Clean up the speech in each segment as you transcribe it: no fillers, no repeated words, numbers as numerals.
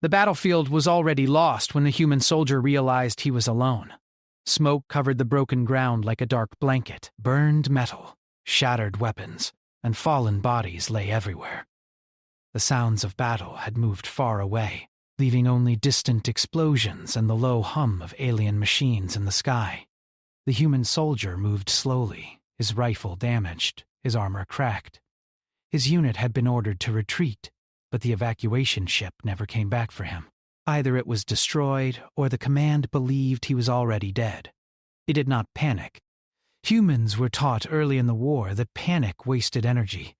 The battlefield was already lost when the human soldier realized he was alone. Smoke covered the broken ground like a dark blanket. Burned metal, shattered weapons, and fallen bodies lay everywhere. The sounds of battle had moved far away, leaving only distant explosions and the low hum of alien machines in the sky. The human soldier moved slowly, his rifle damaged, his armor cracked. His unit had been ordered to retreat, but the evacuation ship never came back for him. Either it was destroyed, or the command believed he was already dead. He did not panic. Humans were taught early in the war that panic wasted energy.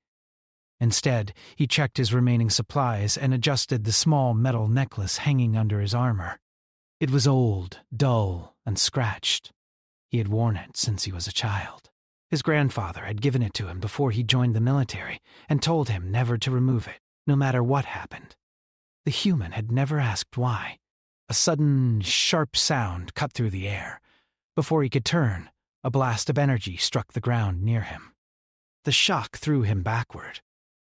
Instead, he checked his remaining supplies and adjusted the small metal necklace hanging under his armor. It was old, dull, and scratched. He had worn it since he was a child. His grandfather had given it to him before he joined the military and told him never to remove it, no matter what happened. The human had never asked why. A sudden, sharp sound cut through the air. Before he could turn, a blast of energy struck the ground near him. The shock threw him backward.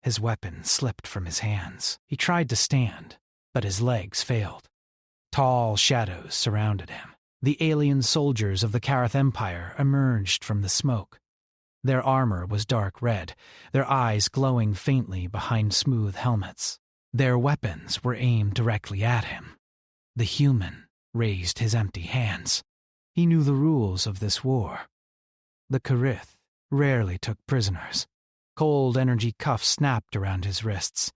His weapon slipped from his hands. He tried to stand, but his legs failed. Tall shadows surrounded him. The alien soldiers of the Karath Empire emerged from the smoke. Their armor was dark red, their eyes glowing faintly behind smooth helmets. Their weapons were aimed directly at him. The human raised his empty hands. He knew the rules of this war. The Karath rarely took prisoners. Cold energy cuffs snapped around his wrists.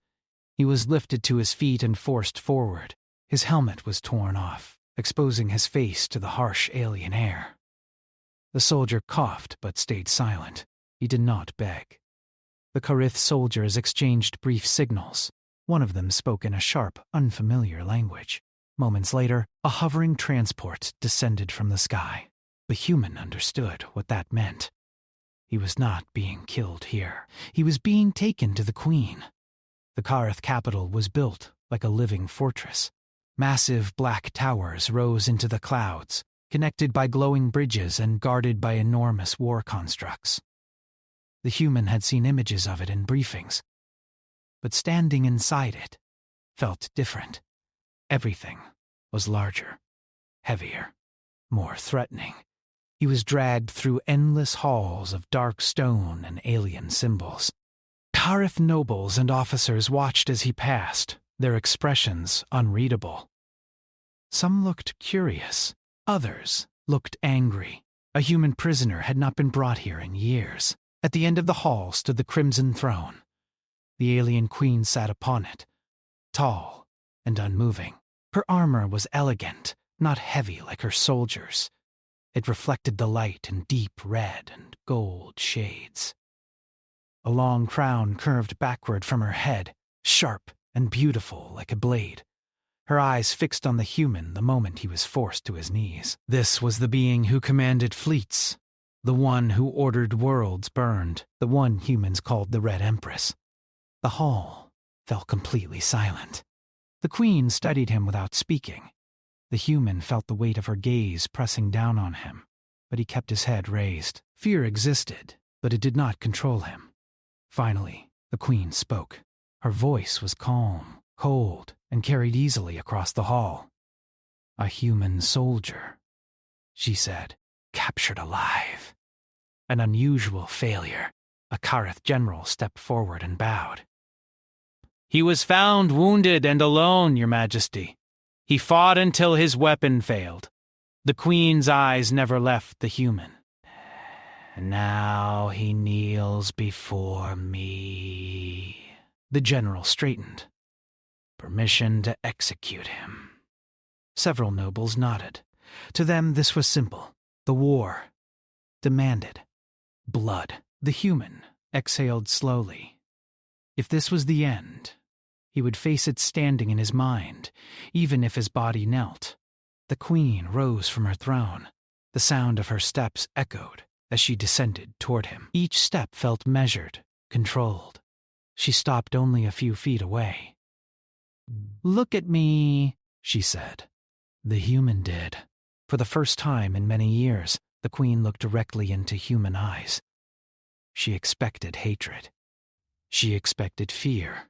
He was lifted to his feet and forced forward. His helmet was torn off, exposing his face to the harsh alien air. The soldier coughed but stayed silent. He did not beg. The Karath soldiers exchanged brief signals. One of them spoke in a sharp, unfamiliar language. Moments later, a hovering transport descended from the sky. The human understood what that meant. He was not being killed here. He was being taken to the Queen. The Karath capital was built like a living fortress. Massive black towers rose into the clouds, connected by glowing bridges and guarded by enormous war constructs. The human had seen images of it in briefings, but standing inside it felt different. Everything was larger, heavier, more threatening. He was dragged through endless halls of dark stone and alien symbols. Karath nobles and officers watched as he passed, their expressions unreadable. Some looked curious. Others looked angry. A human prisoner had not been brought here in years. At the end of the hall stood the Crimson Throne. The alien queen sat upon it, tall and unmoving. Her armor was elegant, not heavy like her soldiers. It reflected the light in deep red and gold shades. A long crown curved backward from her head, sharp and beautiful like a blade. Her eyes fixed on the human the moment he was forced to his knees. This was the being who commanded fleets, the one who ordered worlds burned, the one humans called the Red Empress. The hall fell completely silent. The queen studied him without speaking. The human felt the weight of her gaze pressing down on him, but he kept his head raised. Fear existed, but it did not control him. Finally, the queen spoke. Her voice was calm, cold, and carried easily across the hall. "A human soldier," she said, "captured alive. An unusual failure." A Karath general stepped forward and bowed. "He was found wounded and alone, Your Majesty. He fought until his weapon failed." The queen's eyes never left the human. "Now he kneels before me." The general straightened. "Permission to execute him." Several nobles nodded. To them this was simple. The war demanded blood. The human exhaled slowly. If this was the end, he would face it standing in his mind, even if his body knelt. The queen rose from her throne. The sound of her steps echoed as she descended toward him. Each step felt measured, controlled. She stopped only a few feet away. "Look at me," she said. The human did. For the first time in many years, the queen looked directly into human eyes. She expected hatred. She expected fear.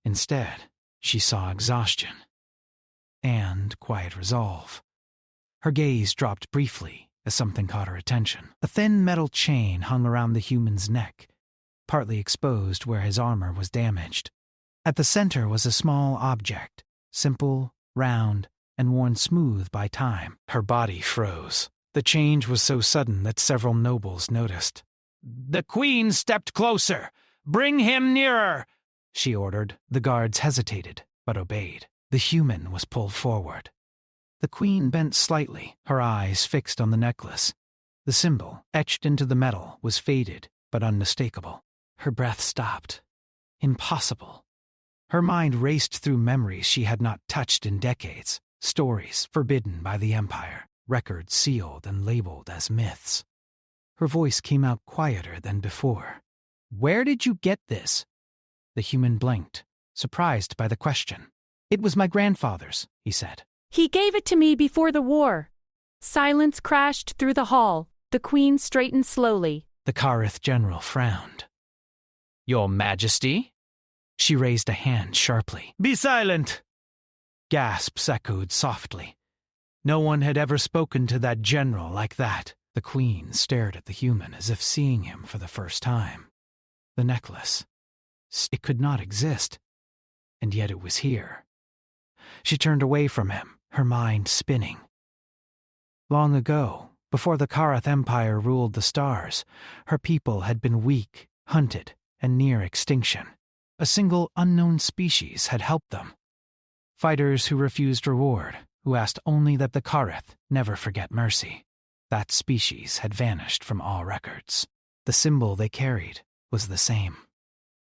Instead, she saw exhaustion. and quiet resolve. Her gaze dropped briefly as something caught her attention. A thin metal chain hung around the human's neck, partly exposed where his armor was damaged. At the center was a small object, simple, round, and worn smooth by time. Her body froze. The change was so sudden that several nobles noticed. "The queen stepped closer! Bring him nearer!" she ordered. The guards hesitated, but obeyed. The human was pulled forward. The queen bent slightly, her eyes fixed on the necklace. The symbol, etched into the metal, was faded but unmistakable. Her breath stopped. Impossible. Her mind raced through memories she had not touched in decades, stories forbidden by the Empire, records sealed and labeled as myths. Her voice came out quieter than before. "Where did you get this?" The human blinked, surprised by the question. "It was my grandfather's," he said. "He gave it to me before the war." Silence crashed through the hall. The queen straightened slowly. The Karith general frowned. "Your Majesty?" She raised a hand sharply. "Be silent!" Gasps echoed softly. No one had ever spoken to that general like that. The queen stared at the human as if seeing him for the first time. The necklace. It could not exist. And yet it was here. She turned away from him, her mind spinning. Long ago, before the Karith Empire ruled the stars, her people had been weak, hunted, and near extinction. A single unknown species had helped them. Fighters who refused reward, who asked only that the Karith never forget mercy. That species had vanished from all records. The symbol they carried was the same.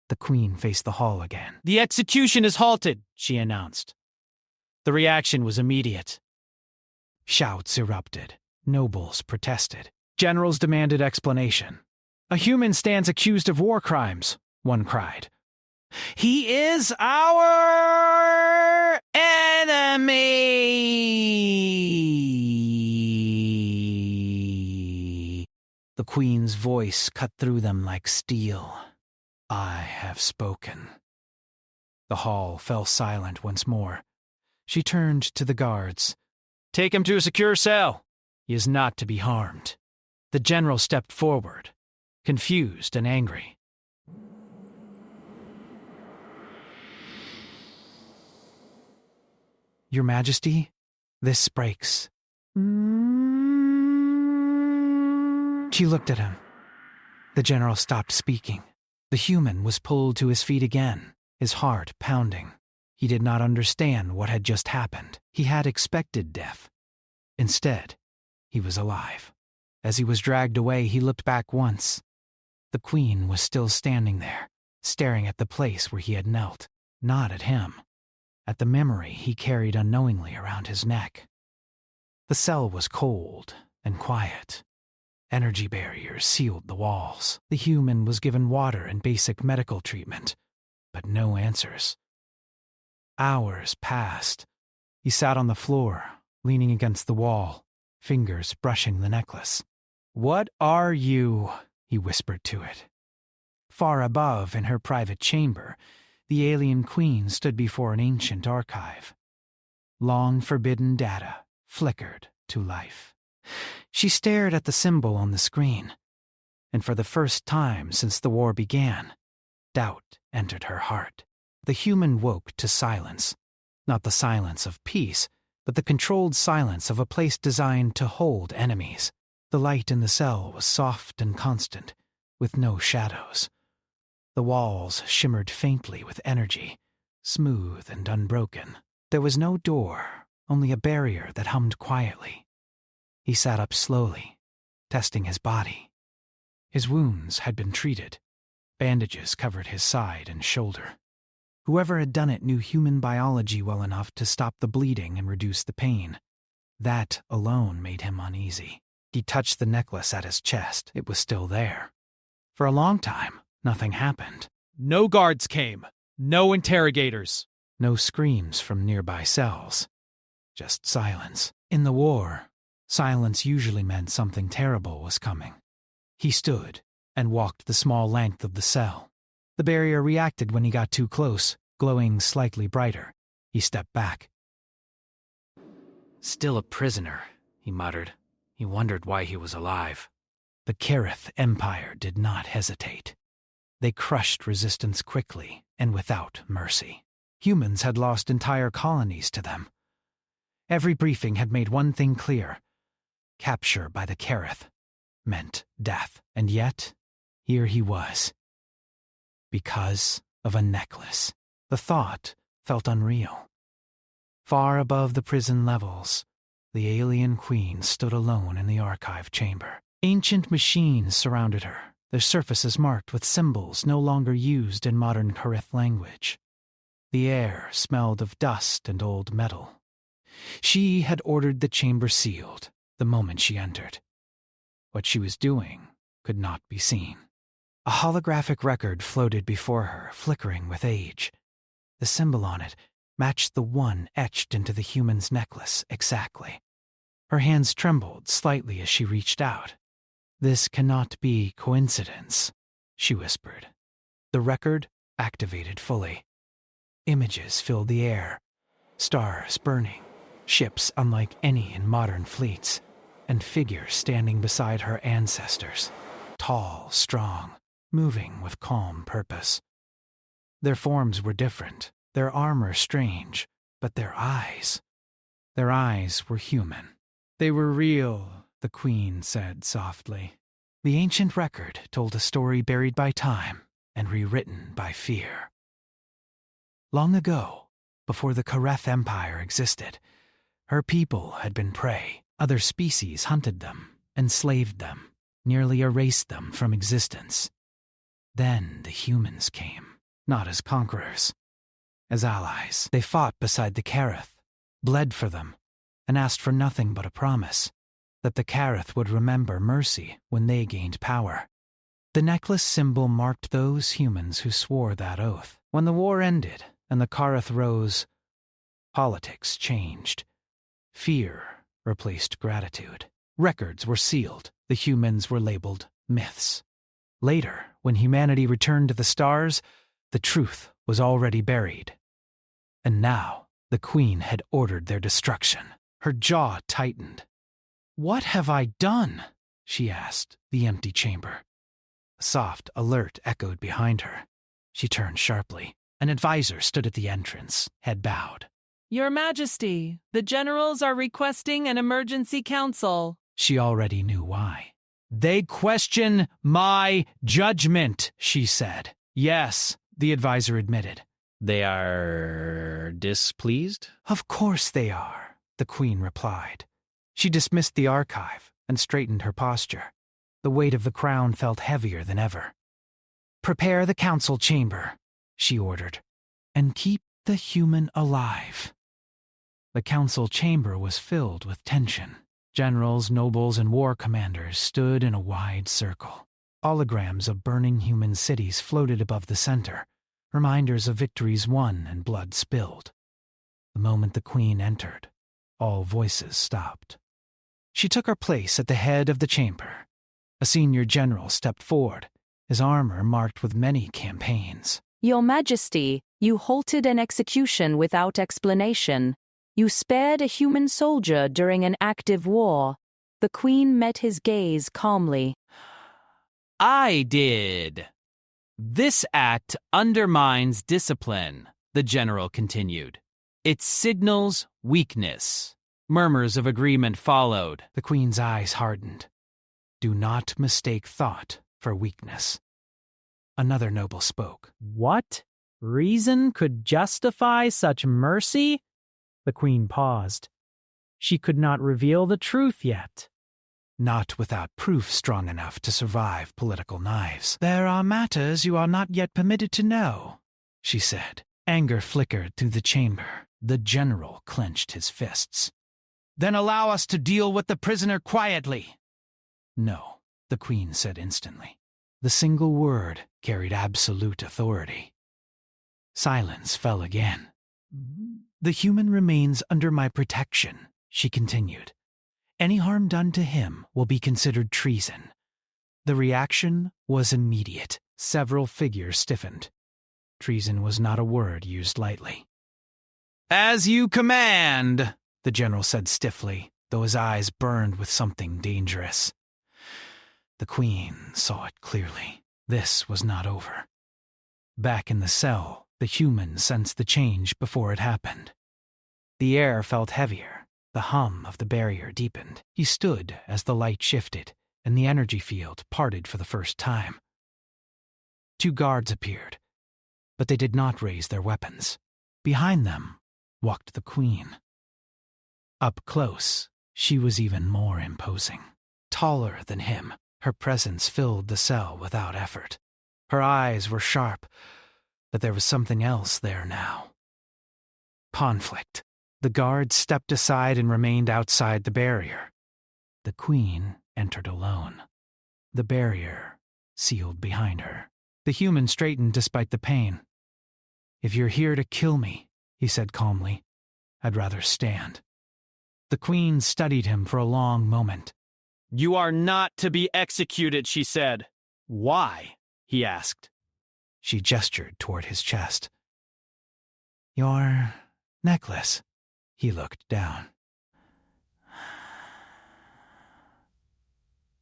The queen faced the hall again. "The execution is halted," she announced. The reaction was immediate. Shouts erupted. Nobles protested. Generals demanded explanation. "A human stands accused of war crimes," one cried. "He is our enemy!" The queen's voice cut through them like steel. "I have spoken." The hall fell silent once more. She turned to the guards. "Take him to a secure cell. He is not to be harmed." The general stepped forward, confused and angry. "Your Majesty, this breaks." She looked at him. The general stopped speaking. The human was pulled to his feet again, his heart pounding. He did not understand what had just happened. He had expected death. Instead, he was alive. As he was dragged away, he looked back once. The queen was still standing there, staring at the place where he had knelt, not at him, at the memory he carried unknowingly around his neck. The cell was cold and quiet. Energy barriers sealed the walls. The human was given water and basic medical treatment, but no answers. Hours passed. He sat on the floor, leaning against the wall, fingers brushing the necklace. "What are you?" he whispered to it. Far above, in her private chamber, the alien queen stood before an ancient archive. Long forbidden data flickered to life. She stared at the symbol on the screen, and for the first time since the war began, doubt entered her heart. The human woke to silence, not the silence of peace, but the controlled silence of a place designed to hold enemies. The light in the cell was soft and constant, with no shadows. The walls shimmered faintly with energy, smooth and unbroken. There was no door, only a barrier that hummed quietly. He sat up slowly, testing his body. His wounds had been treated. Bandages covered his side and shoulder. Whoever had done it knew human biology well enough to stop the bleeding and reduce the pain. That alone made him uneasy. He touched the necklace at his chest. It was still there. For a long time, nothing happened. No guards came. No interrogators. No screams from nearby cells. Just silence. In the war, silence usually meant something terrible was coming. He stood and walked the small length of the cell. The barrier reacted when he got too close, glowing slightly brighter. He stepped back. Still a prisoner, he muttered. He wondered why he was alive. The Kareth Empire did not hesitate. They crushed resistance quickly and without mercy. Humans had lost entire colonies to them. Every briefing had made one thing clear. Capture by the Kareth meant death. And yet, here he was. Because of a necklace. The thought felt unreal. Far above the prison levels, the alien queen stood alone in the archive chamber. Ancient machines surrounded her, their surfaces marked with symbols no longer used in modern Kareth language. The air smelled of dust and old metal. She had ordered the chamber sealed the moment she entered. What she was doing could not be seen. A holographic record floated before her, flickering with age. The symbol on it matched the one etched into the human's necklace exactly. Her hands trembled slightly as she reached out. "This cannot be coincidence," she whispered. The record activated fully. Images filled the air, stars burning, ships unlike any in modern fleets, and figures standing beside her ancestors, tall, strong, moving with calm purpose. Their forms were different, their armor strange, but their eyes were human. "They were real," the queen said softly. The ancient record told a story buried by time and rewritten by fear. Long ago, before the Kareth Empire existed, her people had been prey. Other species hunted them, enslaved them, nearly erased them from existence. Then the humans came, not as conquerors, as allies. They fought beside the Kareth, bled for them, and asked for nothing but a promise that the Kareth would remember mercy when they gained power. The necklace symbol marked those humans who swore that oath. When the war ended and the Kareth rose, politics changed. Fear replaced gratitude. Records were sealed. The humans were labeled myths. Later, when humanity returned to the stars, the truth was already buried. And now, the queen had ordered their destruction. Her jaw tightened. "What have I done?" she asked the empty chamber. A soft alert echoed behind her. She turned sharply. An advisor stood at the entrance, head bowed. "Your Majesty, the generals are requesting an emergency council." She already knew why. "They question my judgment," she said. "Yes," the advisor admitted. "They are displeased?" "Of course they are," the queen replied. She dismissed the archive and straightened her posture. The weight of the crown felt heavier than ever. "Prepare the council chamber," she ordered, "and keep the human alive." The council chamber was filled with tension. Generals, nobles, and war commanders stood in a wide circle. Holograms of burning human cities floated above the center, reminders of victories won and blood spilled. The moment the queen entered, all voices stopped. She took her place at the head of the chamber. A senior general stepped forward, his armor marked with many campaigns. Your Majesty, you halted an execution without explanation. You spared a human soldier during an active war. The queen met his gaze calmly. "I did. This act undermines discipline," the general continued. "It signals weakness." Murmurs of agreement followed. The queen's eyes hardened. "Do not mistake thought for weakness." Another noble spoke. "What reason could justify such mercy?" The queen paused. She could not reveal the truth yet. "Not without proof strong enough to survive political knives. There are matters you are not yet permitted to know," she said. Anger flickered through the chamber. The general clenched his fists. "Then allow us to deal with the prisoner quietly." "No," the queen said instantly. The single word carried absolute authority. Silence fell again. "The human remains under my protection," she continued. "Any harm done to him will be considered treason." The reaction was immediate. Several figures stiffened. Treason was not a word used lightly. "As you command," the general said stiffly, though his eyes burned with something dangerous. The Queen saw it clearly. This was not over. Back in the cell, the human sensed the change before it happened. The air felt heavier. The hum of the barrier deepened. He stood as the light shifted, and the energy field parted for the first time. 2 guards appeared, but they did not raise their weapons. Behind them walked the Queen. Up close, she was even more imposing. Taller than him, her presence filled the cell without effort. Her eyes were sharp, but there was something else there now. Conflict. The guards stepped aside and remained outside the barrier. The Queen entered alone. The barrier sealed behind her. The human straightened despite the pain. "If you're here to kill me," he said calmly, "I'd rather stand." The Queen studied him for a long moment. "You are not to be executed," she said. "Why?" he asked. She gestured toward his chest. "Your necklace." He looked down.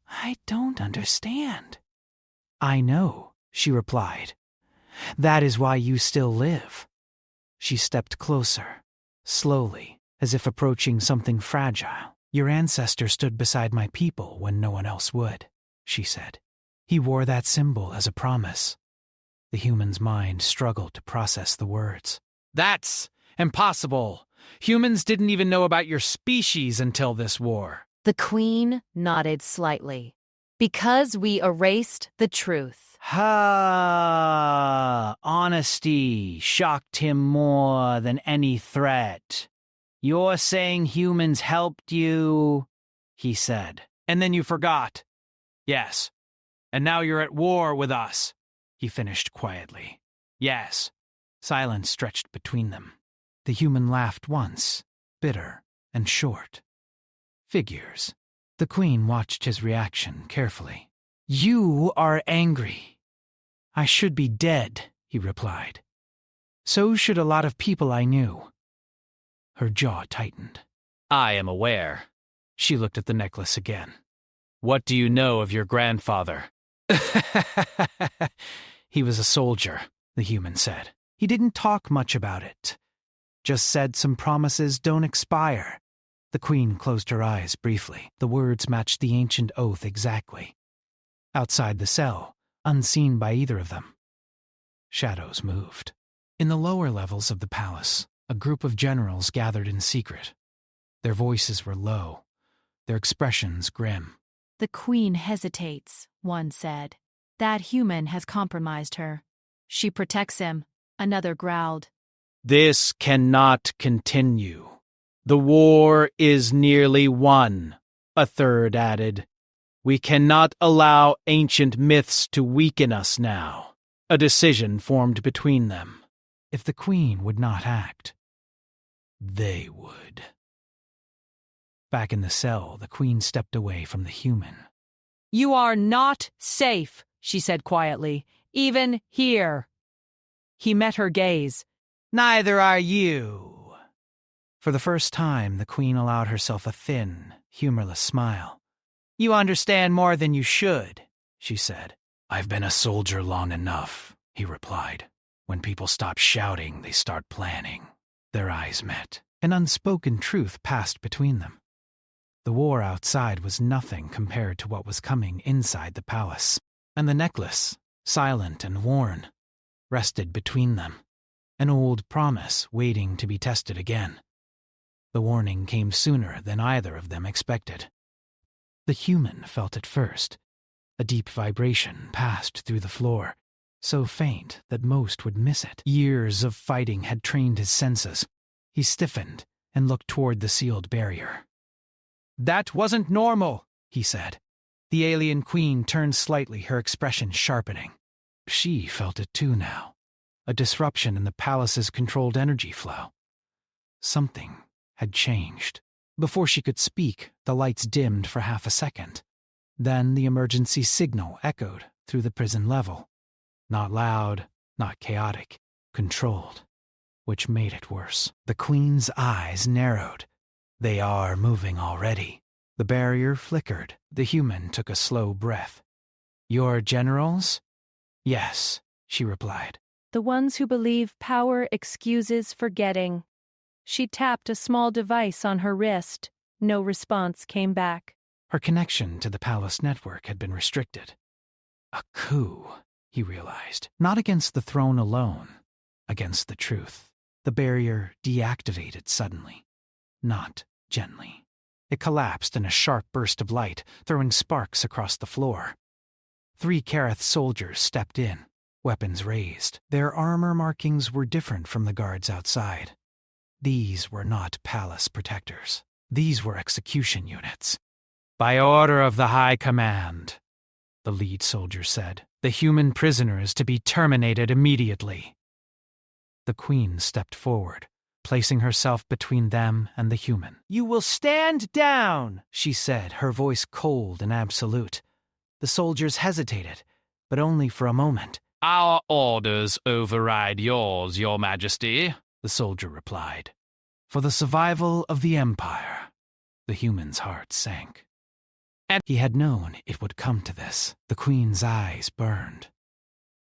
"I don't understand." "I know," she replied. "That is why you still live." She stepped closer, slowly, as if approaching something fragile. "Your ancestor stood beside my people when no one else would," she said. "He wore that symbol as a promise." The human's mind struggled to process the words. "That's impossible. Humans didn't even know about your species until this war." The Queen nodded slightly. "Because we erased the truth." Honesty shocked him more than any threat. "You're saying humans helped you," he said. "And then you forgot." "Yes. And now you're at war with us," he finished quietly. "Yes." Silence stretched between them. The human laughed once, bitter and short. Figures. The Queen watched his reaction carefully. "You are angry." "I should be dead," he replied. "So should a lot of people I knew." Her jaw tightened. "I am aware." She looked at the necklace again. "What do you know of your grandfather?" "He was a soldier," the human said. "He didn't talk much about it. Just said some promises don't expire." The Queen closed her eyes briefly. The words matched the ancient oath exactly. Outside the cell, unseen by either of them, shadows moved. In the lower levels of the palace, a group of generals gathered in secret. Their voices were low, their expressions grim. "The Queen hesitates," one said. "That human has compromised her. She protects him," another growled. "This cannot continue. The war is nearly won," a third added. "We cannot allow ancient myths to weaken us now." A decision formed between them. If the Queen would not act, they would. Back in the cell, the Queen stepped away from the human. "You are not safe," she said quietly, "even here." He met her gaze. "Neither are you." For the first time, the Queen allowed herself a thin, humorless smile. "You understand more than you should," she said. "I've been a soldier long enough," he replied. "When people stop shouting, they start planning." Their eyes met. An unspoken truth passed between them. The war outside was nothing compared to what was coming inside the palace. And the necklace, silent and worn, rested between them. An old promise waiting to be tested again. The warning came sooner than either of them expected. The human felt it first. A deep vibration passed through the floor, so faint that most would miss it. Years of fighting had trained his senses. He stiffened and looked toward the sealed barrier. "That wasn't normal," he said. The alien Queen turned slightly, her expression sharpening. She felt it too now. A disruption in the palace's controlled energy flow. Something had changed. Before she could speak, the lights dimmed for half a second. Then the emergency signal echoed through the prison level. Not loud, not chaotic, controlled, which made it worse. The Queen's eyes narrowed. They are moving already. The barrier flickered. The human took a slow breath. Your generals? Yes, she replied. The ones who believe power excuses forgetting. She tapped a small device on her wrist. No response came back. Her connection to the palace network had been restricted. A coup, he realized. Not against the throne alone, against the truth. The barrier deactivated suddenly. Not gently. It collapsed in a sharp burst of light, throwing sparks across the floor. 3 Kareth soldiers stepped in, weapons raised. Their armor markings were different from the guards outside. These were not palace protectors. These were execution units. By order of the High Command, the lead soldier said, the human prisoner is to be terminated immediately. The queen stepped forward, placing herself between them and the human. You will stand down, she said, her voice cold and absolute. The soldiers hesitated, but only for a moment. Our orders override yours, Your Majesty, the soldier replied. For the survival of the Empire, the human's heart sank. And he had known it would come to this. The queen's eyes burned.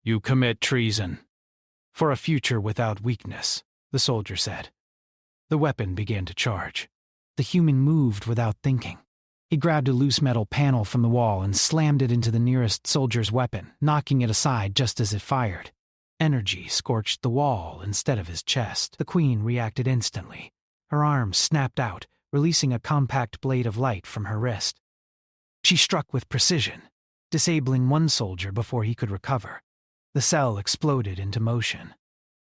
You commit treason. For a future without weakness, the soldier said. The weapon began to charge. The human moved without thinking. He grabbed a loose metal panel from the wall and slammed it into the nearest soldier's weapon, knocking it aside just as it fired. Energy scorched the wall instead of his chest. The queen reacted instantly. Her arm snapped out, releasing a compact blade of light from her wrist. She struck with precision, disabling one soldier before he could recover. The cell exploded into motion.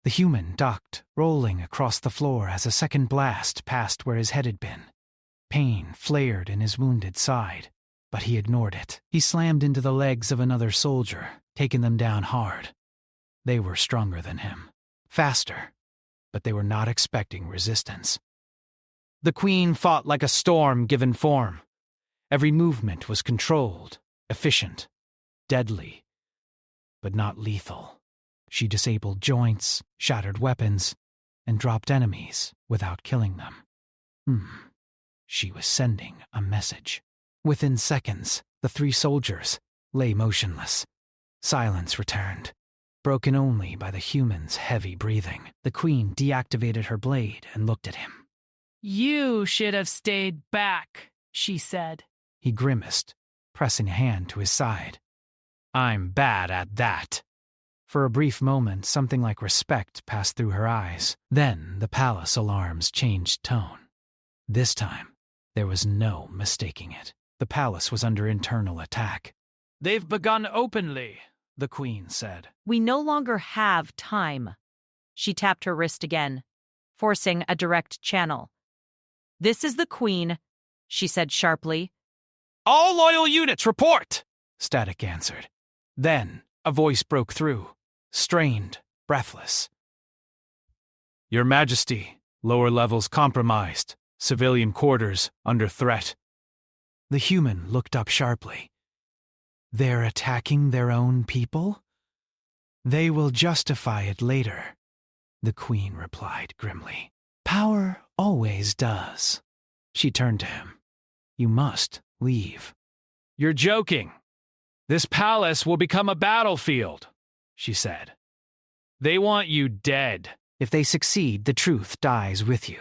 The human ducked, rolling across the floor as a second blast passed where his head had been. Pain flared in his wounded side, but he ignored it. He slammed into the legs of another soldier, taking them down hard. They were stronger than him, faster, but they were not expecting resistance. The queen fought like a storm given form. Every movement was controlled, efficient, deadly, but not lethal. She disabled joints, shattered weapons, and dropped enemies without killing them. She was sending a message. Within seconds, the 3 soldiers lay motionless. Silence returned, broken only by the human's heavy breathing. The queen deactivated her blade and looked at him. You should have stayed back, she said. He grimaced, pressing a hand to his side. I'm bad at that. For a brief moment, something like respect passed through her eyes. Then the palace alarms changed tone. This time, there was no mistaking it. The palace was under internal attack. They've begun openly, the queen said. We no longer have time. She tapped her wrist again, forcing a direct channel. This is the queen, she said sharply. All loyal units report, Static answered. Then a voice broke through, strained, breathless. Your Majesty, lower levels compromised. Civilian quarters under threat. The human looked up sharply. They're attacking their own people? They will justify it later, the queen replied grimly. Power always does. She turned to him. You must leave. You're joking. This palace will become a battlefield, she said. They want you dead. If they succeed, the truth dies with you.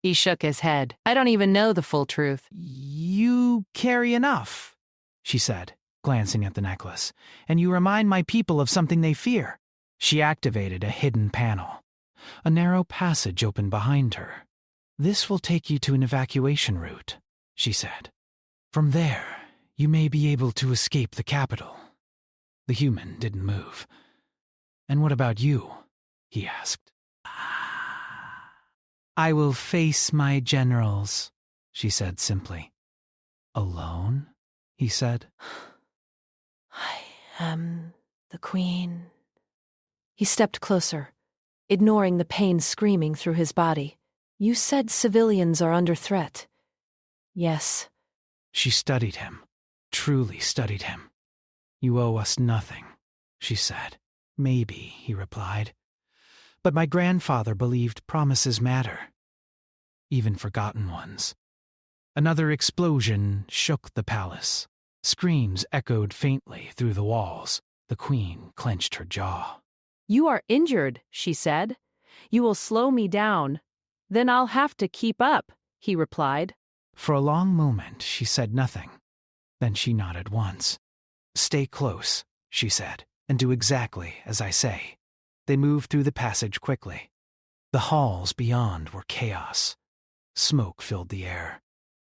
He shook his head. I don't even know the full truth. You carry enough, she said, glancing at the necklace, and you remind my people of something they fear. She activated a hidden panel. A narrow passage opened behind her. This will take you to an evacuation route, she said. From there, you may be able to escape the capital. The human didn't move. And what about you? He asked. I will face my generals, she said simply. Alone? He said. I am the queen. He stepped closer, ignoring the pain screaming through his body. You said civilians are under threat. Yes. She studied him, truly studied him. You owe us nothing, she said. Maybe, he replied. But my grandfather believed promises matter. even forgotten ones. Another explosion shook the palace. Screams echoed faintly through the walls. The queen clenched her jaw. "You are injured," she said. "You will slow me down. Then I'll have to keep up," he replied. For a long moment, she said nothing. Then she nodded once. "Stay close," she said, "and do exactly as I say." They moved through the passage quickly. The halls beyond were chaos. Smoke filled the air.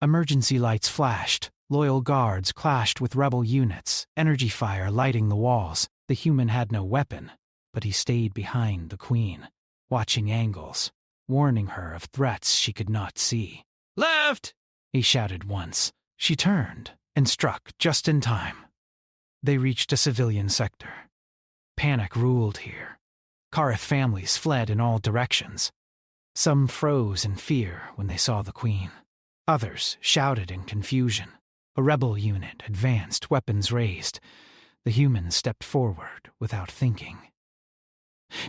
Emergency lights flashed. Loyal guards clashed with rebel units, energy fire lighting the walls. The human had no weapon, but he stayed behind the queen, watching angles, warning her of threats she could not see. Left! He shouted once. She turned and struck just in time. They reached a civilian sector. Panic ruled here. Kareth families fled in all directions. Some froze in fear when they saw the queen. Others shouted in confusion. A rebel unit advanced, weapons raised. The human stepped forward without thinking.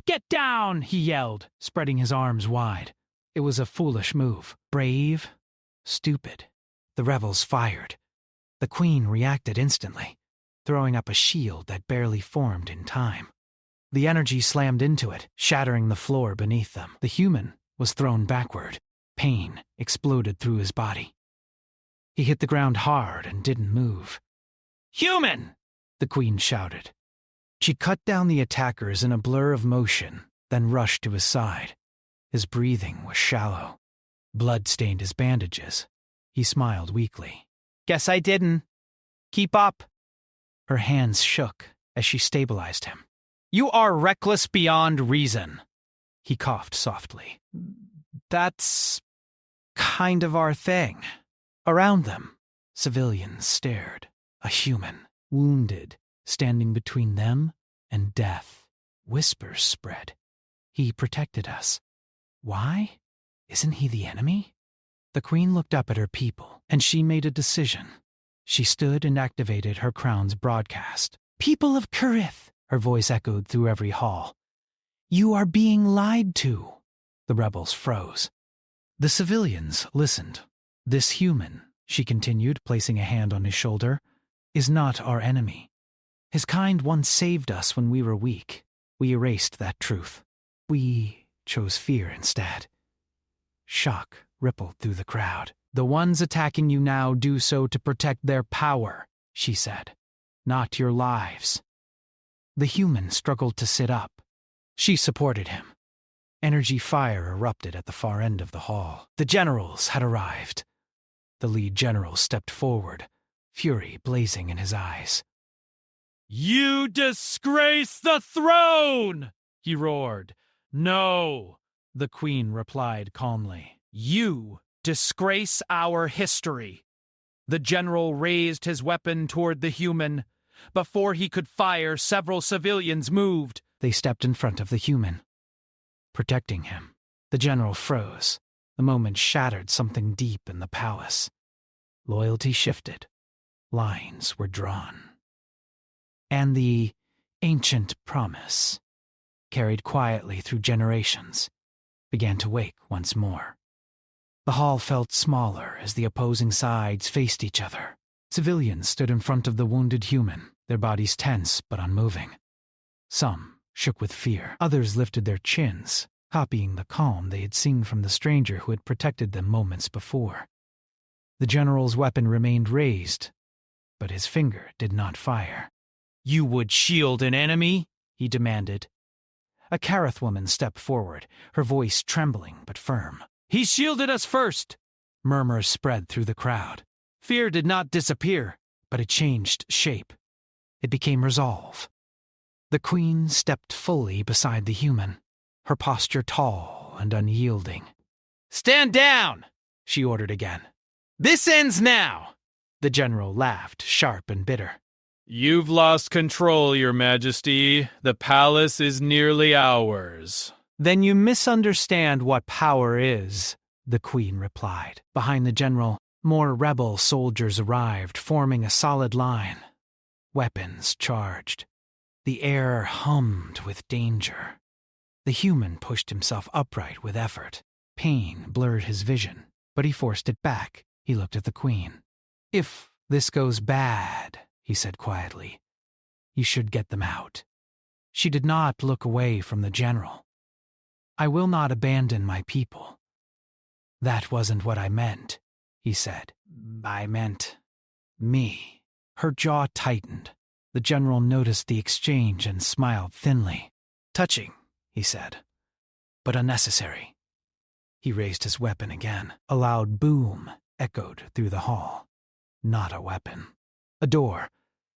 "Get down!" he yelled, spreading his arms wide. It was a foolish move. Brave, stupid. The rebels fired. The queen reacted instantly, throwing up a shield that barely formed in time. The energy slammed into it, shattering the floor beneath them. The human was thrown backward. Pain exploded through his body. He hit the ground hard and didn't move. "Human!" the queen shouted. She cut down the attackers in a blur of motion, then rushed to his side. His breathing was shallow. Blood stained his bandages. He smiled weakly. "Guess I didn't. Keep up." Her hands shook as she stabilized him. "You are reckless beyond reason." He coughed softly. "That's kind of our thing." Around them, civilians stared. A human, wounded, standing between them and death. Whispers spread. "He protected us. Why? Isn't he the enemy?" The queen looked up at her people, and she made a decision. She stood and activated her crown's broadcast. "People of Kareth," her voice echoed through every hall. "You are being lied to." The rebels froze. The civilians listened. "This human," she continued, placing a hand on his shoulder, "is not our enemy. His kind once saved us when we were weak. We erased that truth. We chose fear instead." Shock rippled through the crowd. "The ones attacking you now do so to protect their power," she said, "not your lives." The human struggled to sit up. She supported him. Energy fire erupted at the far end of the hall. The generals had arrived. The lead general stepped forward, fury blazing in his eyes. "You disgrace the throne!" he roared. "No," the queen replied calmly. "You disgrace our history." The general raised his weapon toward the human. Before he could fire, several civilians moved. They stepped in front of the human, protecting him. The general froze. The moment shattered something deep in the palace. Loyalty shifted. Lines were drawn. And the ancient promise, carried quietly through generations, began to wake once more. The hall felt smaller as the opposing sides faced each other. Civilians stood in front of the wounded human, their bodies tense but unmoving. Some shook with fear. Others lifted their chins, copying the calm they had seen from the stranger who had protected them moments before. The general's weapon remained raised, but his finger did not fire. "You would shield an enemy?" he demanded. A Kareth woman stepped forward, her voice trembling but firm. "He shielded us first!" Murmurs spread through the crowd. Fear did not disappear, but it changed shape. It became resolve. The queen stepped fully beside the human, her posture tall and unyielding. "Stand down!" she ordered again. "This ends now!" The general laughed, sharp and bitter. "You've lost control, Your Majesty. The palace is nearly ours." "Then you misunderstand what power is," the queen replied. Behind the general, more rebel soldiers arrived, forming a solid line. Weapons charged. The air hummed with danger. The human pushed himself upright with effort. Pain blurred his vision, but he forced it back. He looked at the Queen. "If this goes bad," he said quietly, "you should get them out." She did not look away from the general. "I will not abandon my people." "That wasn't what I meant," he said. "I meant me." Her jaw tightened. The general noticed the exchange and smiled thinly. "Touching," he said, "but unnecessary." He raised his weapon again. A loud boom echoed through the hall. Not a weapon. A door,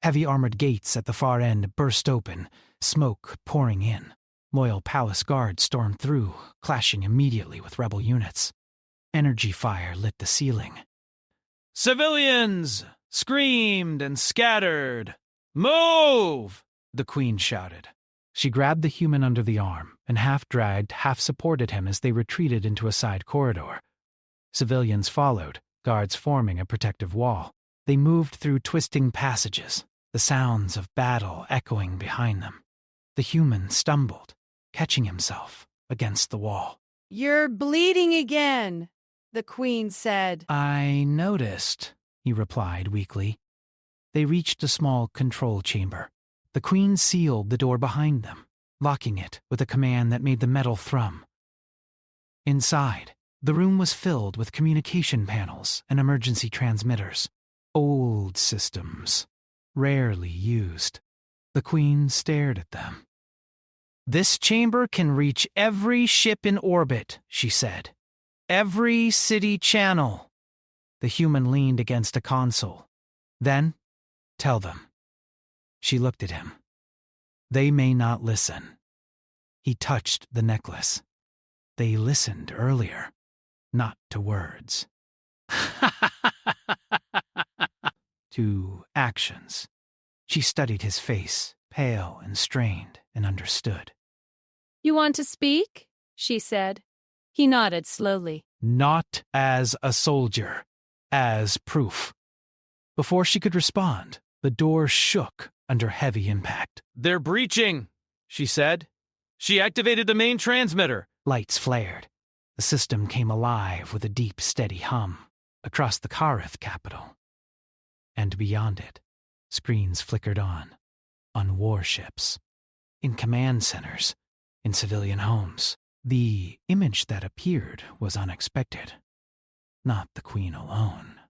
heavy armored gates at the far end burst open, smoke pouring in. Loyal palace guards stormed through, clashing immediately with rebel units. Energy fire lit the ceiling. "Civilians!" screamed and scattered. "Move!" the Queen shouted. She grabbed the human under the arm and half-dragged, half-supported him as they retreated into a side corridor. Civilians followed, guards forming a protective wall. They moved through twisting passages, the sounds of battle echoing behind them. The human stumbled, catching himself against the wall. "You're bleeding again," the Queen said. "I noticed," he replied weakly. They reached a small control chamber. The Queen sealed the door behind them, locking it with a command that made the metal thrum. Inside, the room was filled with communication panels and emergency transmitters. Old systems, rarely used. The Queen stared at them. "This chamber can reach every ship in orbit," she said. "Every city channel." The human leaned against a console. "Then, tell them." She looked at him. "They may not listen." He touched the necklace. They listened earlier, not to words. To actions. She studied his face, pale and strained, and understood. "You want to speak?" she said. He nodded slowly. "Not as a soldier, as proof." Before she could respond, the door shook under heavy impact. "They're breaching," she said. "She activated the main transmitter." Lights flared. The system came alive with a deep, steady hum across the Karith capital. And beyond it, screens flickered on warships, in command centers, in civilian homes. The image that appeared was unexpected. Not the Queen alone,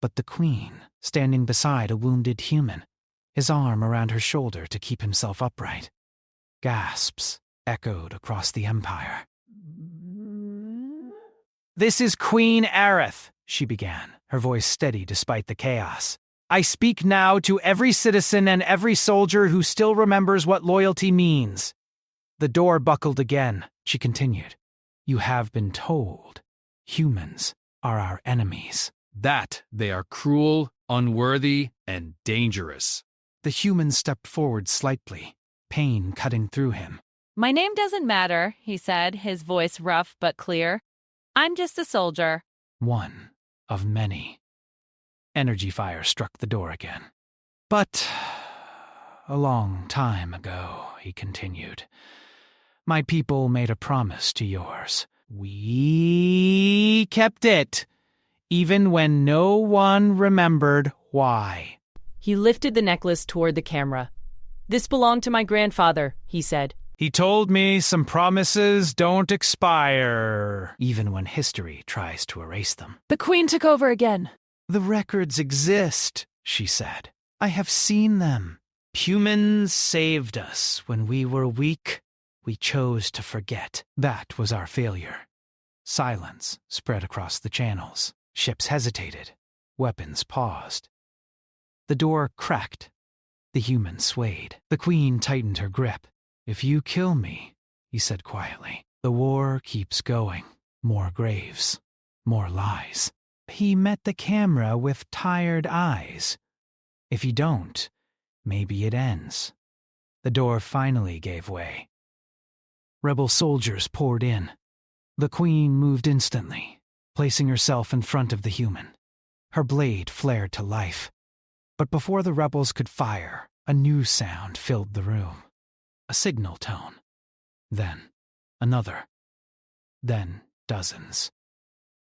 but the Queen standing beside a wounded human, his arm around her shoulder to keep himself upright. Gasps echoed across the Empire. "This is Queen Aerith," she began, her voice steady despite the chaos. "I speak now to every citizen and every soldier who still remembers what loyalty means." The door buckled again, she continued. "You have been told. Humans are our enemies." That they are cruel, unworthy, and dangerous. The human stepped forward slightly, pain cutting through him. "My name doesn't matter," he said, his voice rough but clear. "I'm just a soldier." One of many. Energy fire struck the door again. "But a long time ago," he continued, "my people made a promise to yours. We kept it, even when no one remembered why." He lifted the necklace toward the camera. "This belonged to my grandfather," he said. "He told me some promises don't expire, even when history tries to erase them." The Queen took over again. "The records exist," she said. "I have seen them. Humans saved us when we were weak. We chose to forget. That was our failure." Silence spread across the channels. Ships hesitated. Weapons paused. The door cracked. The human swayed. The Queen tightened her grip. "If you kill me," he said quietly, "the war keeps going. More graves. More lies." He met the camera with tired eyes. "If you don't, maybe it ends." The door finally gave way. Rebel soldiers poured in. The Queen moved instantly, placing herself in front of the human. Her blade flared to life. But before the rebels could fire, a new sound filled the room. A signal tone. Then another. Then dozens.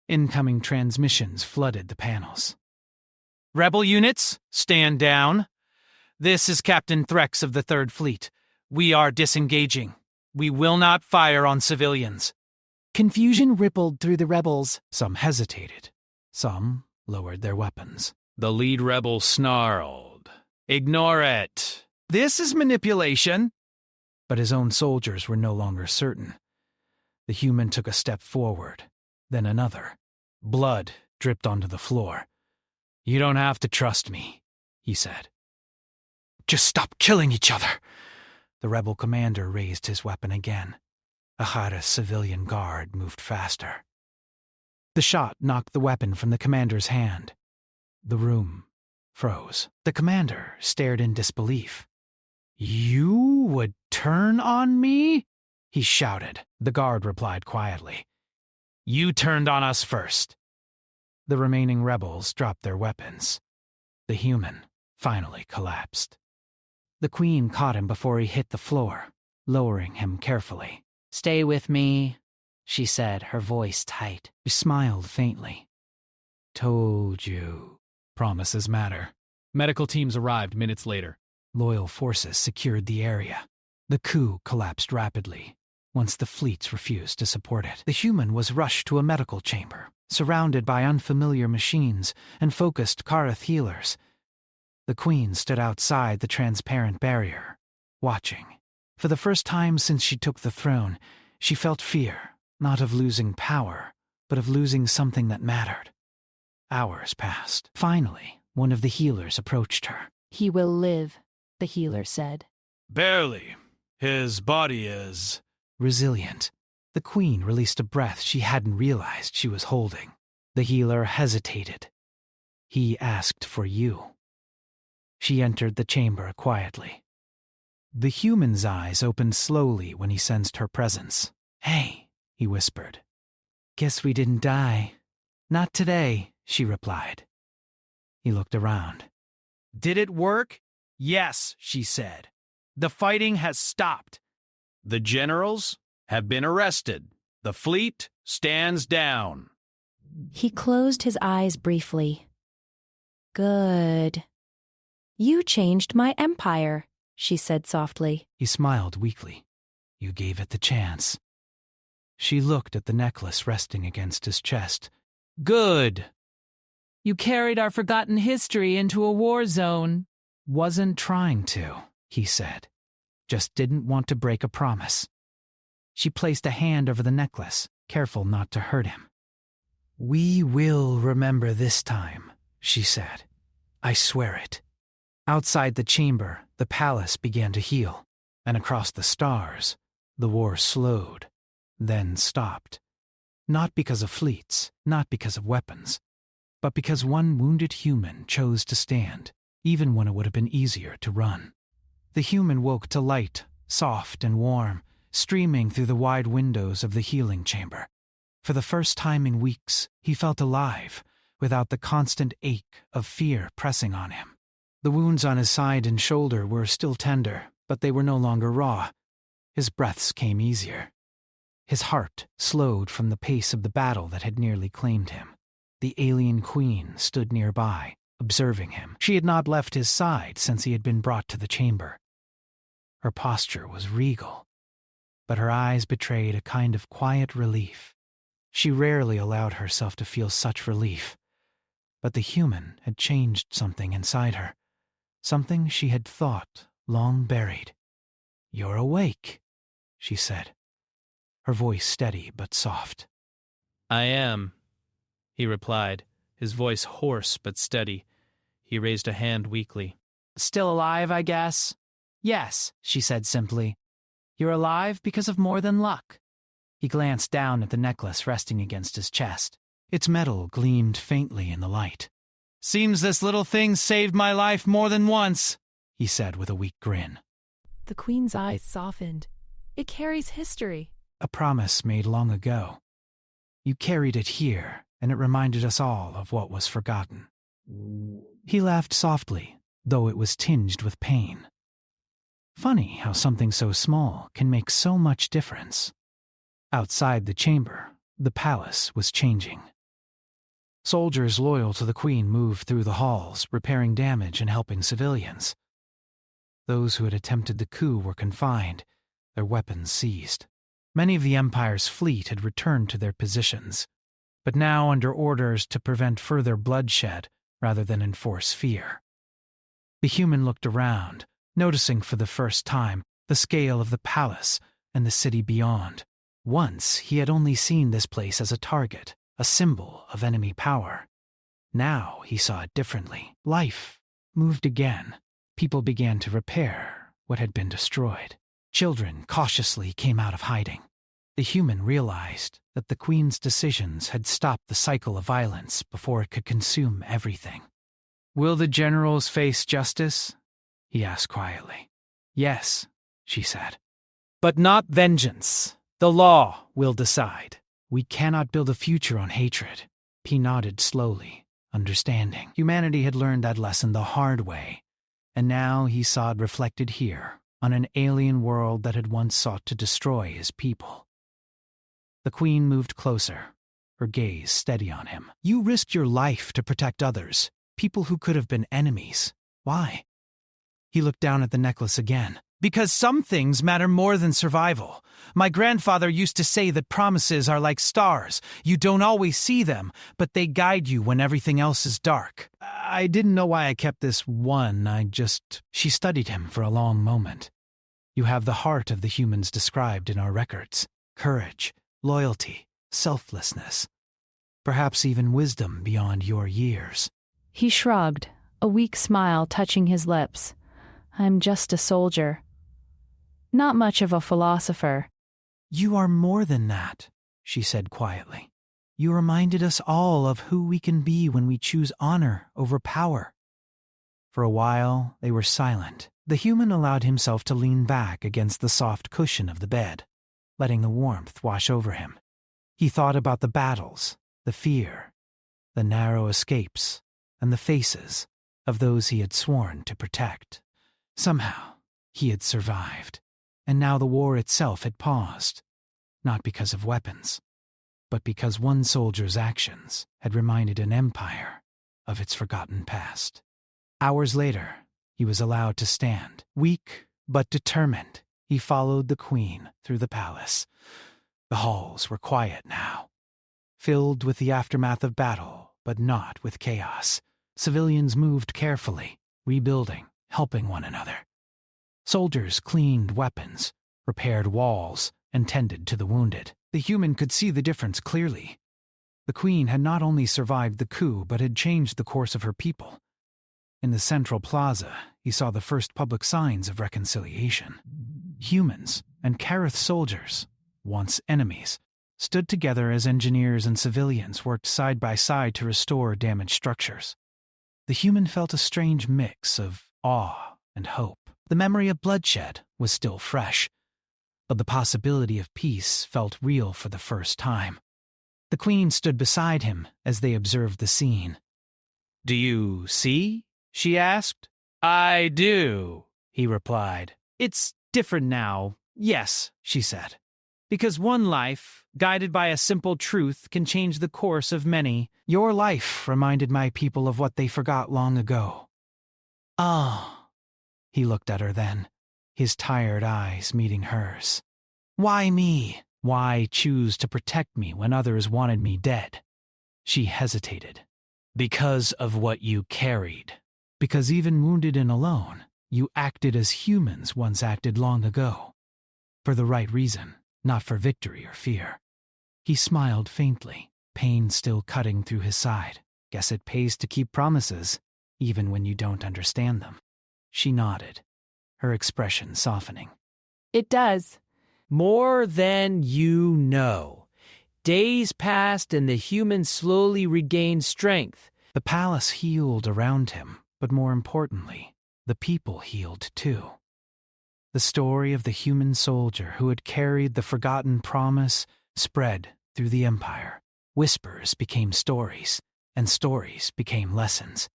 Incoming transmissions flooded the panels. "Rebel units, stand down. This is Captain Threx of the Third Fleet. We are disengaging. We will not fire on civilians." Confusion rippled through the rebels. Some hesitated. Some lowered their weapons. The lead rebel snarled. "Ignore it." "This is manipulation." But his own soldiers were no longer certain. The human took a step forward, then another. Blood dripped onto the floor. "You don't have to trust me," he said. "Just stop killing each other." The rebel commander raised his weapon again. Ahara's civilian guard moved faster. The shot knocked the weapon from the commander's hand. The room froze. The commander stared in disbelief. "You would turn on me?" he shouted. The guard replied quietly. "You turned on us first." The remaining rebels dropped their weapons. The human finally collapsed. The queen caught him before he hit the floor, lowering him carefully. "Stay with me," she said, her voice tight. She smiled faintly. "Told you. Promises matter." Medical teams arrived minutes later. Loyal forces secured the area. The coup collapsed rapidly, once the fleets refused to support it. The human was rushed to a medical chamber, surrounded by unfamiliar machines and focused Karath healers. The queen stood outside the transparent barrier, watching. For the first time since she took the throne, she felt fear, not of losing power, but of losing something that mattered. Hours passed. Finally, one of the healers approached her. "He will live," the healer said. "Barely. His body is..." Resilient. The queen released a breath she hadn't realized she was holding. The healer hesitated. "He asked for you." She entered the chamber quietly. The human's eyes opened slowly when he sensed her presence. "Hey," he whispered. "Guess we didn't die." "Not today," she replied. He looked around. "Did it work?" "Yes," she said. "The fighting has stopped." "The generals have been arrested. The fleet stands down." He closed his eyes briefly. "Good. You changed my empire," she said softly. He smiled weakly. "You gave it the chance." She looked at the necklace resting against his chest. "Good." You carried our forgotten history into a war zone. "Wasn't trying to," he said. "Just didn't want to break a promise." She placed a hand over the necklace, careful not to hurt him. "We will remember this time," she said. "I swear it." Outside the chamber, the palace began to heal, and across the stars, the war slowed, then stopped. Not because of fleets, not because of weapons, but because one wounded human chose to stand, even when it would have been easier to run. The human woke to light, soft and warm, streaming through the wide windows of the healing chamber. For the first time in weeks, he felt alive, without the constant ache of fear pressing on him. The wounds on his side and shoulder were still tender, but they were no longer raw. His breaths came easier. His heart slowed from the pace of the battle that had nearly claimed him. The alien queen stood nearby, observing him. She had not left his side since he had been brought to the chamber. Her posture was regal, but her eyes betrayed a kind of quiet relief. She rarely allowed herself to feel such relief, but the human had changed something inside her, something she had thought long buried. "You're awake," she said, her voice steady but soft. "I am," he replied, his voice hoarse but steady. He raised a hand weakly. "Still alive, I guess?" "Yes," she said simply. "You're alive because of more than luck." He glanced down at the necklace resting against his chest. Its metal gleamed faintly in the light. "Seems this little thing saved my life more than once," he said with a weak grin. The queen's eyes softened. "It carries history." "A promise made long ago. You carried it here, and it reminded us all of what was forgotten." He laughed softly, though it was tinged with pain. Funny how something so small can make so much difference. Outside the chamber, The palace was changing. Soldiers loyal to the Queen moved through the halls, repairing damage and helping civilians. Those who had attempted the coup were confined, their weapons seized. Many of the Empire's fleet had returned to their positions, but now under orders to prevent further bloodshed rather than enforce fear. The human looked around, noticing for the first time the scale of the palace and the city beyond. Once he had only seen this place as a target, a symbol of enemy power. Now he saw it differently. Life moved again. People began to repair what had been destroyed. Children cautiously came out of hiding. The human realized that the Queen's decisions had stopped the cycle of violence before it could consume everything. "Will the generals face justice?" he asked quietly. "Yes," she said. "But not vengeance. The law will decide. We cannot build a future on hatred." He nodded slowly, understanding. Humanity had learned that lesson the hard way, and now he saw it reflected here, on an alien world that had once sought to destroy his people. The Queen moved closer, her gaze steady on him. "You risked your life to protect others, people who could have been enemies. Why?" He looked down at the necklace again. "Because some things matter more than survival. My grandfather used to say that promises are like stars. You don't always see them, but they guide you when everything else is dark. I didn't know why I kept this one, She studied him for a long moment. "You have the heart of the humans described in our records. Courage, loyalty, selflessness. Perhaps even wisdom beyond your years." He shrugged, a weak smile touching his lips. "I'm just a soldier. Not much of a philosopher." "You are more than that," she said quietly. "You reminded us all of who we can be when we choose honor over power." For a while, they were silent. The human allowed himself to lean back against the soft cushion of the bed, letting the warmth wash over him. He thought about the battles, the fear, the narrow escapes, and the faces of those he had sworn to protect. Somehow, he had survived, and now the war itself had paused, not because of weapons, but because one soldier's actions had reminded an empire of its forgotten past. Hours later, he was allowed to stand. Weak but determined, he followed the Queen through the palace. The halls were quiet now, filled with the aftermath of battle, but not with chaos. Civilians moved carefully, rebuilding, helping one another. Soldiers cleaned weapons, repaired walls, and tended to the wounded. The human could see the difference clearly. The Queen had not only survived the coup, but had changed the course of her people. In the central plaza, he saw the first public signs of reconciliation. Humans and Kareth soldiers, once enemies, stood together as engineers and civilians worked side by side to restore damaged structures. The human felt a strange mix of awe and hope. The memory of bloodshed was still fresh, but the possibility of peace felt real for the first time. The Queen stood beside him as they observed the scene. "Do you see?" she asked. "I do," he replied. "It's different now, yes," she said. "Because one life, guided by a simple truth, can change the course of many. Your life reminded my people of what they forgot long ago." "Ah." He looked at her then, his tired eyes meeting hers. "Why me? Why choose to protect me when others wanted me dead?" She hesitated. "Because of what you carried. Because even wounded and alone, you acted as humans once acted long ago. For the right reason, not for victory or fear." He smiled faintly, pain still cutting through his side. "Guess it pays to keep promises, even when you don't understand them." She nodded, her expression softening. It does. More than you know. Days passed and the human slowly regained strength. The palace healed around him, but more importantly, the people healed too. The story of the human soldier who had carried the forgotten promise spread through the empire. Whispers became stories, and stories became lessons.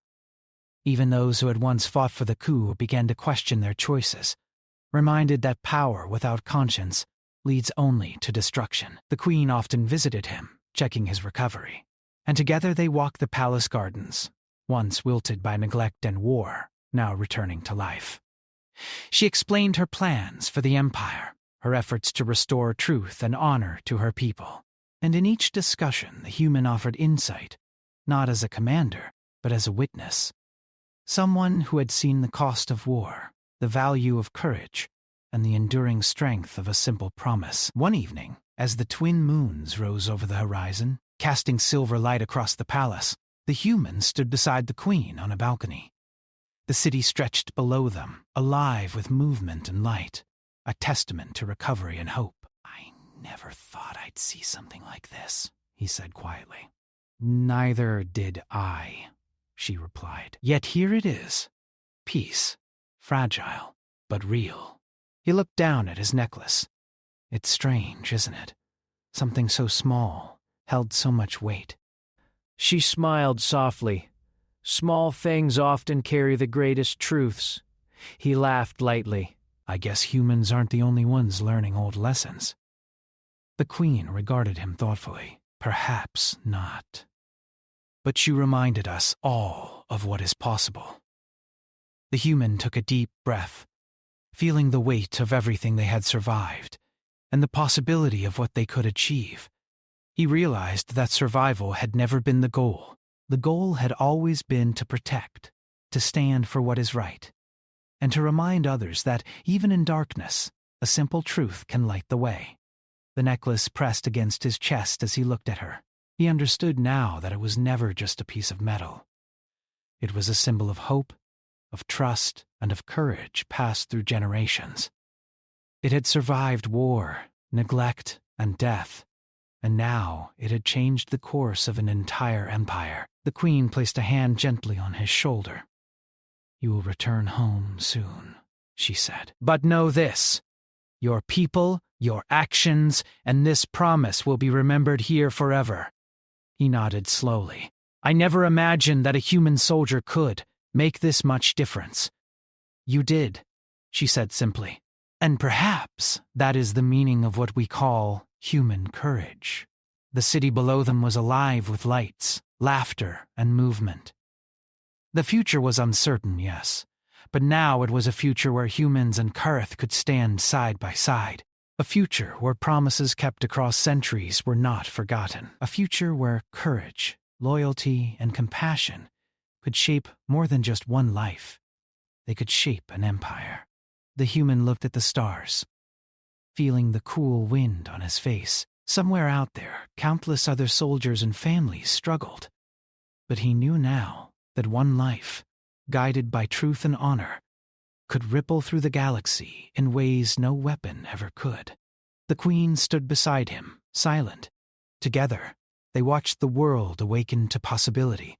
Even those who had once fought for the coup began to question their choices, reminded that power without conscience leads only to destruction. The queen often visited him, checking his recovery, and together they walked the palace gardens, once wilted by neglect and war, now returning to life. She explained her plans for the empire, her efforts to restore truth and honor to her people. And in each discussion, the human offered insight, not as a commander, but as a witness. Someone who had seen the cost of war, the value of courage, and the enduring strength of a simple promise. One evening, as the twin moons rose over the horizon, casting silver light across the palace, the humans stood beside the queen on a balcony. The city stretched below them, alive with movement and light, a testament to recovery and hope. "I never thought I'd see something like this," he said quietly. "Neither did I," she replied. "Yet here it is. Peace, fragile, but real." He looked down at his necklace. "It's strange, isn't it? Something so small held so much weight." She smiled softly. Small things often carry the greatest truths. He laughed lightly. "I guess humans aren't the only ones learning old lessons." The queen regarded him thoughtfully. "Perhaps not. But she reminded us all of what is possible." The human took a deep breath, feeling the weight of everything they had survived, and the possibility of what they could achieve. He realized that survival had never been the goal. The goal had always been to protect, to stand for what is right, and to remind others that, even in darkness, a simple truth can light the way. The necklace pressed against his chest as he looked at her. He understood now that it was never just a piece of metal. It was a symbol of hope, of trust, and of courage passed through generations. It had survived war, neglect, and death, and now it had changed the course of an entire empire. The queen placed a hand gently on his shoulder. "You will return home soon," she said. "But know this. Your people, your actions, and this promise will be remembered here forever." He nodded slowly. "I never imagined that a human soldier could make this much difference." "You did," she said simply. "And perhaps that is the meaning of what we call human courage." The city below them was alive with lights, laughter, and movement. The future was uncertain, yes, but now it was a future where humans and Karth could stand side by side. A future where promises kept across centuries were not forgotten. A future where courage, loyalty, and compassion could shape more than just one life. They could shape an empire. The human looked at the stars, feeling the cool wind on his face. Somewhere out there, countless other soldiers and families struggled. But he knew now that one life, guided by truth and honor, could ripple through the galaxy in ways no weapon ever could. The queen stood beside him, silent. Together, they watched the world awaken to possibility,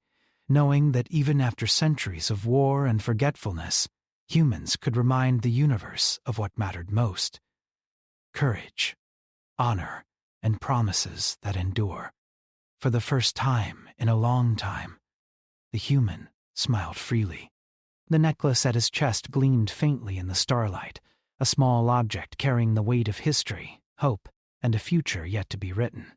knowing that even after centuries of war and forgetfulness, humans could remind the universe of what mattered most: courage, honor, and promises that endure. For the first time in a long time, the human smiled freely. The necklace at his chest gleamed faintly in the starlight, a small object carrying the weight of history, hope, and a future yet to be written.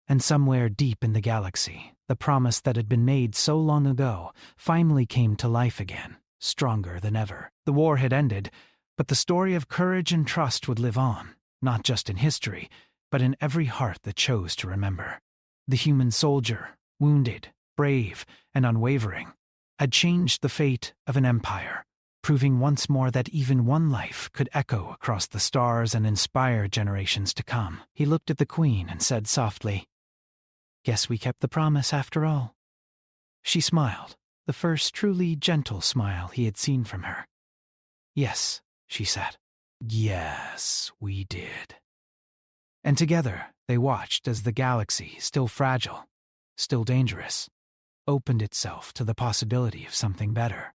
And somewhere deep in the galaxy, the promise that had been made so long ago finally came to life again, stronger than ever. The war had ended, but the story of courage and trust would live on, not just in history, but in every heart that chose to remember. The human soldier, wounded, brave, and unwavering, had changed the fate of an empire, proving once more that even one life could echo across the stars and inspire generations to come. He looked at the queen and said softly, "Guess we kept the promise after all." She smiled, the first truly gentle smile he had seen from her. "Yes," she said. "Yes, we did." And together they watched as the galaxy, still fragile, still dangerous, opened itself to the possibility of something better.